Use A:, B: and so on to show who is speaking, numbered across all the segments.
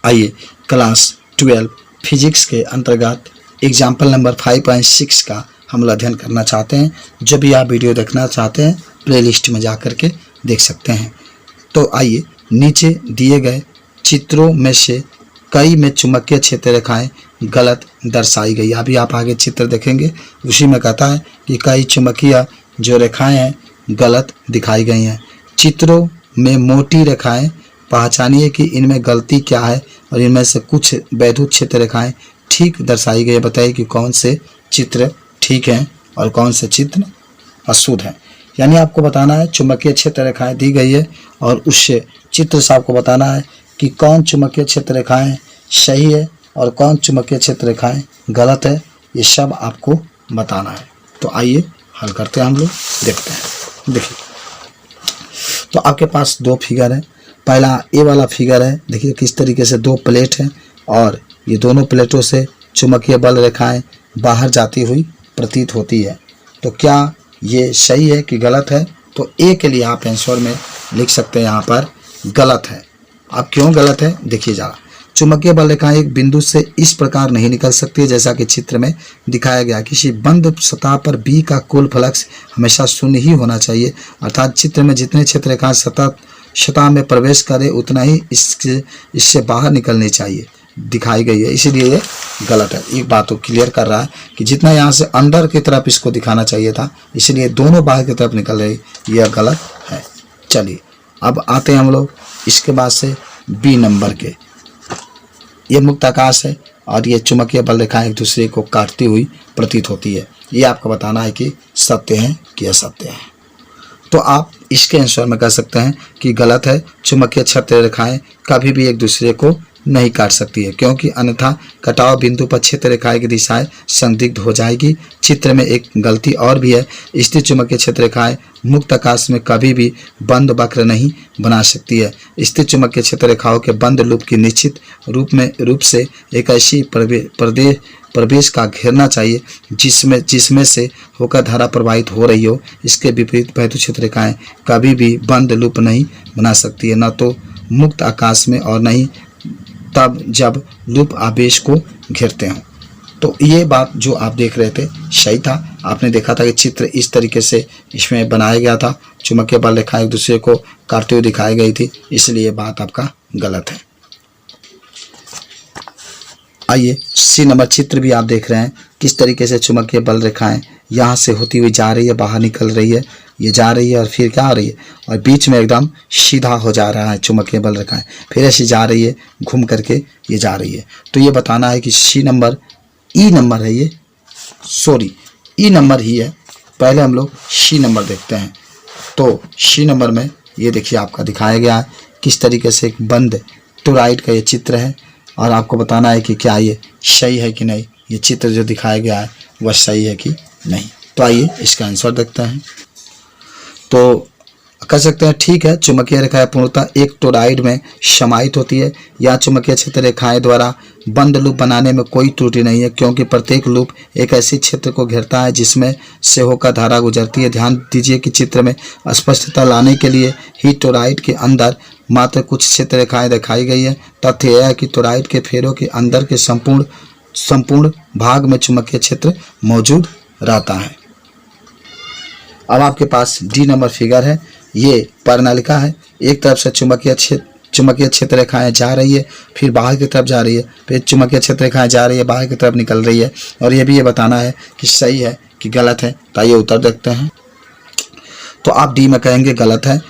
A: आइए class 12 physics के अंतर्गत एग्जाम्पल नंबर 5.6 का हम अध्ययन करना चाहते हैं। जो भी आप वीडियो देखना चाहते हैं प्लेलिस्ट में जा कर के देख सकते हैं। तो आइए नीचे दिए गए चित्रों में से कई में चुंबकीय क्षेत्र रेखाएं गलत दर्शाई गई। अभी आप आगे चित्र देखेंगे, उसी में कहता है कि कई चुंबकीय जो रेखाएं हैं गलत दिखाई गई हैं। चित्रों में मोटी रेखाएं पहचानिए कि इनमें गलती क्या है और इनमें से कुछ वैद्युत क्षेत्र रेखाएं ठीक दर्शाई गई। बताइए कि कौन से चित्र ठीक हैं और कौन से चित्र अशुद्ध हैं। यानी आपको बताना है चुंबकीय क्षेत्र रेखाएं दी गई है और उस चित्र से आपको बताना है कि कौन चुंबकीय क्षेत्र रेखाएं सही है और कौन चुंबकीय क्षेत्र रेखाएं गलत है। ये सब आपको बताना है। तो आइए हल करते हैं, हम लोग देखते हैं। देखिए, तो आपके पास दो फिगर है। पहला ए वाला फिगर है, देखिए किस तरीके से दो प्लेट हैं और ये दोनों प्लेटों से चुंबकीय बल रेखाएं बाहर जाती हुई प्रतीत होती है। तो क्या ये सही है कि गलत है? तो ए के लिए आप आंसर में लिख सकते हैं यहाँ पर गलत है। अब क्यों गलत है देखिए जरा। चुंबकीय बल रेखाएं एक बिंदु से इस प्रकार नहीं निकल सकती है जैसा कि चित्र में दिखाया गया। किसी बंद सतह पर बी का कुल फ्लक्स हमेशा शून्य ही होना चाहिए, अर्थात चित्र में जितने क्षेत्र रेखाएं सतह में प्रवेश करे उतना ही इससे बाहर निकलनी चाहिए दिखाई गई है, इसलिए ये गलत है। एक बात तो क्लियर कर रहा है कि जितना यहाँ से अंदर की तरफ इसको दिखाना चाहिए था, इसलिए दोनों बाहर की तरफ निकल रही, यह गलत है। चलिए अब आते हैं हम लोग इसके बाद से बी नंबर के। ये मुक्त आकाश है और ये चुंबकीय बल रेखाएं एक दूसरे को काटती हुई प्रतीत होती है। ये आपको बताना है कि सत्य है कि असत्य है। तो आप इसके आंसर में कह सकते हैं कि गलत है। चुंबकीय क्षेत्र रेखाएं कभी भी एक दूसरे को नहीं काट सकती है, क्योंकि अन्यथा कटाव बिंदु पर क्षेत्र रेखाएं की दिशाएं संदिग्ध हो जाएगी। चित्र में एक गलती और भी है, स्थिर चुंबकीय क्षेत्र रेखाएं मुक्त आकाश में कभी भी बंद वक्र नहीं बना सकती है। स्थिर चुंबकीय क्षेत्र रेखाओं के बंद लूप की निश्चित रूप से एक ऐसी प्रवेश का घेरना चाहिए जिसमें से होकर धारा प्रवाहित हो रही हो। इसके विपरीत वैद्युत क्षेत्र रेखाएं कभी भी बंद लूप नहीं बना सकती है, न तो मुक्त आकाश में और न ही तब जब लूप आवेश को घेरते हों। तो ये बात जो आप देख रहे थे सही था। आपने देखा था कि चित्र इस तरीके से इसमें बनाया गया था, चुंबकीय बल रेखाएं एक दूसरे को काटते हुए दिखाई गई थी, इसलिए ये बात आपका गलत है। आइए सी नंबर चित्र भी आप देख रहे हैं किस तरीके से चुंबकीय बल रेखाएं यहाँ से होती हुई जा रही है, बाहर निकल रही है, ये जा रही है और फिर क्या आ रही है और बीच में एकदम सीधा हो जा रहा है चुंबकीय बल रेखाएं, फिर ऐसी जा रही है घूम करके ये जा रही है। तो ये बताना है कि सी नंबर ई नंबर है, ये सॉरी ई नंबर ही है। पहले हम लोग सी नंबर देखते हैं। तो सी नंबर में ये देखिए आपका दिखाया गया है किस तरीके से एक बंद टोरॉइड का ये चित्र है और आपको बताना है कि क्या ये सही है कि नहीं, ये चित्र जो दिखाया गया है वह सही है कि नहीं। तो आइए इसका आंसर देखते हैं। तो कह सकते हैं ठीक है, चुंबकीय रेखाएं पूर्णतः एक टोरॉइड में समाहित होती है। या चुंबकीय क्षेत्र रेखाएं द्वारा बंद लूप बनाने में कोई त्रुटि नहीं है, क्योंकि प्रत्येक लूप एक ऐसी क्षेत्र को घेरता है जिसमें से होकर धारा गुजरती है। ध्यान दीजिए कि चित्र में स्पष्टता लाने के लिए ही टोरॉइड के अंदर मात्र कुछ क्षेत्र रेखाएं दिखाई गई है। तथ्य यह है कि टोरॉइड के फेरों के अंदर के संपूर्ण भाग में चुंबकीय क्षेत्र मौजूद रहता है। अब आपके पास डी नंबर फिगर है, ये परिनालिका है। एक तरफ से चुंबकीय क्षेत्र रेखाएं जा रही है, फिर बाहर की तरफ जा रही है, फिर चुंबकीय क्षेत्र रेखाएं जा रही है, बाहर की तरफ निकल रही है। और ये भी ये बताना है कि सही है कि गलत है। तो आइए उत्तर देखते हैं। तो आप डी में कहेंगे गलत है।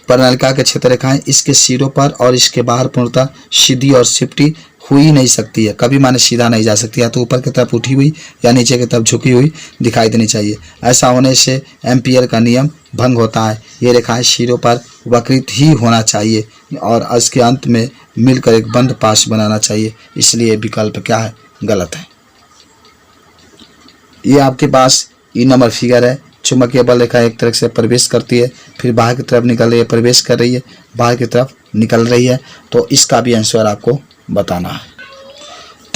A: परिनालिका के क्षेत्र रेखाएं इसके सिरों पर और इसके बाहर पूर्णतः सीधी और सिपटी हुई नहीं सकती है, कभी माने सीधा नहीं जा सकती, या तो ऊपर की तरफ उठी हुई या नीचे की तरफ झुकी हुई दिखाई देनी चाहिए। ऐसा होने से एम्पियर का नियम भंग होता है। ये रेखाएं सिरों पर वक्रित ही होना चाहिए और इसके अंत में मिलकर एक बंद पाश बनाना चाहिए, इसलिए विकल्प क्या है, गलत है। ये आपके पास ई नंबर फिगर है। चुंबकीय बल रेखा एक तरफ से प्रवेश करती है, फिर बाहर की तरफ निकल रही है, प्रवेश कर रही है, बाहर की तरफ निकल रही है। तो इसका भी आंसर आपको बताना है।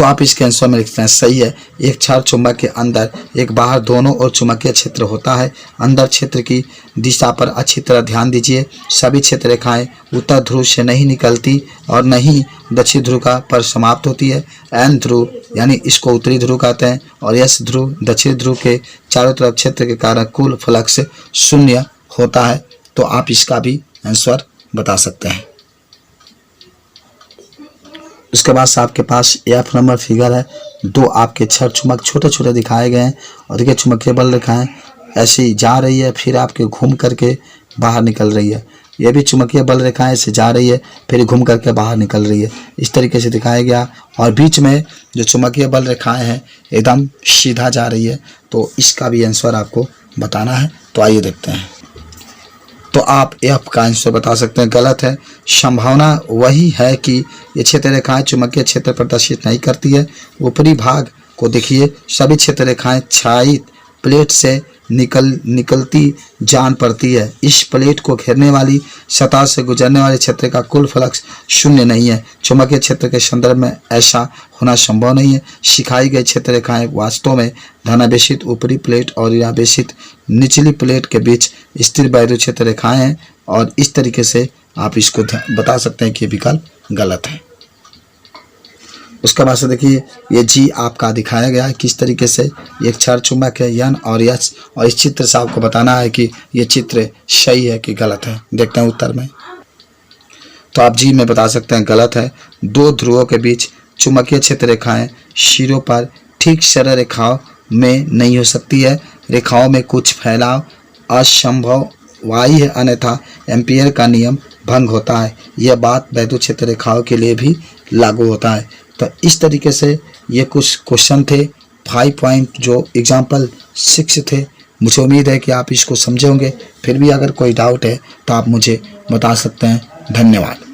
A: तो आप इसके आंसर में लिखते हैं सही है। एक क्षार चुंबक के अंदर एक बाहर दोनों ओर चुंबकीय क्षेत्र होता है। अंदर क्षेत्र की दिशा पर अच्छी तरह ध्यान दीजिए। सभी क्षेत्र रेखाएं उत्तर ध्रुव से नहीं निकलती और न ही दक्षिण ध्रुव का पर समाप्त होती है। एन ध्रुव यानी इसको उत्तरी ध्रुव कहते हैं और एस ध्रुव दक्षिण ध्रुव के चारों तरफ क्षेत्र के कारण कुल फ्लक्स शून्य होता है। तो आप इसका भी आंसर बता सकते हैं। उसके बाद से आपके पास एफ नंबर फिगर है। दो आपके क्षार चुंबक छोटे छोटे दिखाए गए हैं और देखिए चुंबकीय बल रेखाएं ऐसी जा रही है, फिर आपके घूम करके बाहर निकल रही है। ये भी चुंबकीय बल रेखाएं ऐसे जा रही है, फिर घूम करके बाहर निकल रही है। इस तरीके से दिखाया गया और बीच में जो चुंबकीय बल रेखाएं हैं एकदम सीधा जा रही है। तो इसका भी आंसर आपको बताना है। तो आइए देखते हैं। तो आप एफ का आंसर बता सकते हैं गलत है। संभावना वही है कि ये क्षेत्र रेखाएं चुंबकीय क्षेत्र प्रदर्शित नहीं करती है। ऊपरी भाग को देखिए, सभी क्षेत्र रेखाएं छायित प्लेट से निकलती जान पड़ती है। इस प्लेट को घेरने वाली सतह से गुजरने वाले क्षेत्र का कुल फ्लक्स शून्य नहीं है। चुंबकीय क्षेत्र के संदर्भ में ऐसा होना संभव नहीं है। सिखाई गई क्षेत्र रेखाएं वास्तव में धनावेशित ऊपरी प्लेट और ऋणावेशित निचली प्लेट के बीच स्थिर वैद्युत क्षेत्र रेखाएं हैं और इस तरीके से आप इसको बता सकते हैं कि विकल्प गलत है। उसके बाद से देखिए ये जी आपका दिखाया गया है किस तरीके से एक क्षार चुंबक है एन और एच और इस चित्र से आपको बताना है कि ये चित्र सही है कि गलत है। देखते हैं उत्तर में। तो आप जी में बता सकते हैं गलत है। दो ध्रुवों के बीच चुंबकीय क्षेत्र रेखाएं सिरों पर ठीक सरल रेखाओं में नहीं हो सकती है। रेखाओं में कुछ फैलाव असंभव वाही है, अन्यथा एम्पियर का नियम भंग होता है। यह बात वैद्युत क्षेत्र रेखाओं के लिए भी लागू होता है। तो इस तरीके से ये कुछ क्वेश्चन थे 5 पॉइंट जो एग्जाम्पल 6 थे। मुझे उम्मीद है कि आप इसको समझे होंगे। फिर भी अगर कोई डाउट है तो आप मुझे बता सकते हैं। धन्यवाद।